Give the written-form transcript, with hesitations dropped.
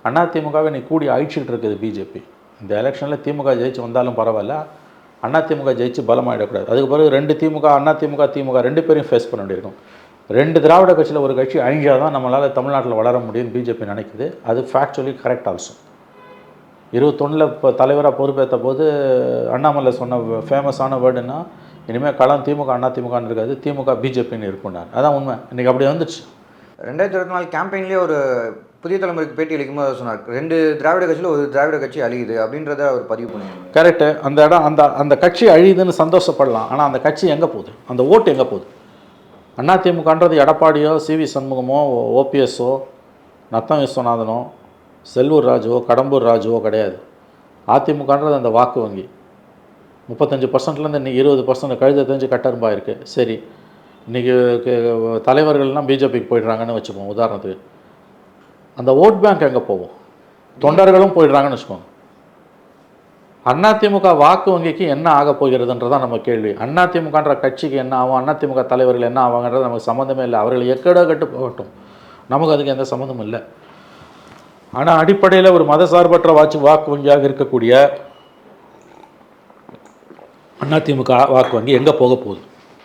அதிமுகவை நீ கூடி அழிச்சிட்டு இருக்குது பிஜேபி. இந்த எலெக்ஷனில் திமுக ஜெயிச்சு வந்தாலும் பரவாயில்ல, அதிமுக ஜெயிச்சு பலமாகிடக்கூடாது. அதுக்கு பிறகு 2 திமுக, அதிமுக, திமுக 2 பேரையும் ஃபேஸ் பண்ண வேண்டியிருக்கும். 2 திராவிட கட்சியில் ஒரு கட்சி அழிஞ்சால் தான் நம்மளால் தமிழ்நாட்டில் வளர முடியும்னு பிஜேபி நினைக்குது. அது ஃபேக்சுவலி கரெக்ட் ஆல்சோ. 21 இப்போ தலைவராக பொறுப்பேற்ற போது அண்ணாமலை சொன்ன ஃபேமஸான வேர்டுன்னா, இனிமேல் களம் திமுக அதிமுகன்னு இருக்காது, திமுக பிஜேபின்னு இருக்கும்னார். அதான் உண்மை. இன்றைக்கி அப்படி வந்துச்சு. 2024 கேம்பெயின்லேயே ஒரு புதிய தலைமுறைக்கு பேட்டி அளிக்கும் போது சொன்னார், 2 திராவிட கட்சியில் ஒரு திராவிட கட்சி அழியுது அப்படின்றத அவர் பதிவு பண்ணுவாங்க. கரெக்டு. அந்த இடம் அந்த கட்சி அழியுதுன்னு சந்தோஷப்படலாம். ஆனால் அந்த கட்சி எங்கே போகுது? அந்த ஓட்டு எங்கே போகுது? அதிமுகன்றது எடப்பாடியோ, சிவி சண்முகமோ, ஓபிஎஸ்ஸோ, நத்தம் விஸ்வநாதனோ, செல்லூர் ராஜுவோ, கடம்பூர் ராஜுவோ கிடையாது. அதிமுகன்றது அந்த வாக்கு வங்கி 35%லேருந்து இன்றைக்கி 20% கழுத தெரிஞ்சு கட்டரும்பாக இருக்குது. சரி, இன்றைக்கி தலைவர்கள்லாம் பிஜேபிக்கு போயிடுறாங்கன்னு வச்சுப்போம் உதாரணத்துக்கு. அந்த ஓட் பேங்க் எங்கே போவோம்? தொண்டர்களும் போயிடுறாங்கன்னு வச்சுக்கோங்க. அதிமுக வாக்கு வங்கிக்கு என்ன ஆக போகிறதுன்றதான் நம்ம கேள்வி. அதிமுகன்ற கட்சிக்கு என்ன ஆகும், அதிமுக தலைவர்கள் என்ன ஆவாங்கன்றது நமக்கு சம்மந்தமே இல்லை. அவர்கள் எக்கடோ கட்டு போகட்டும், நமக்கு அதுக்கு எந்த சம்மந்தமும் இல்லை. ஆனால் அடிப்படையில் ஒரு மதசார்பற்ற வாக்கு வங்கியாக இருக்கக்கூடிய அதிமுக வாக்கு வங்கி எங்கே போக போகுது?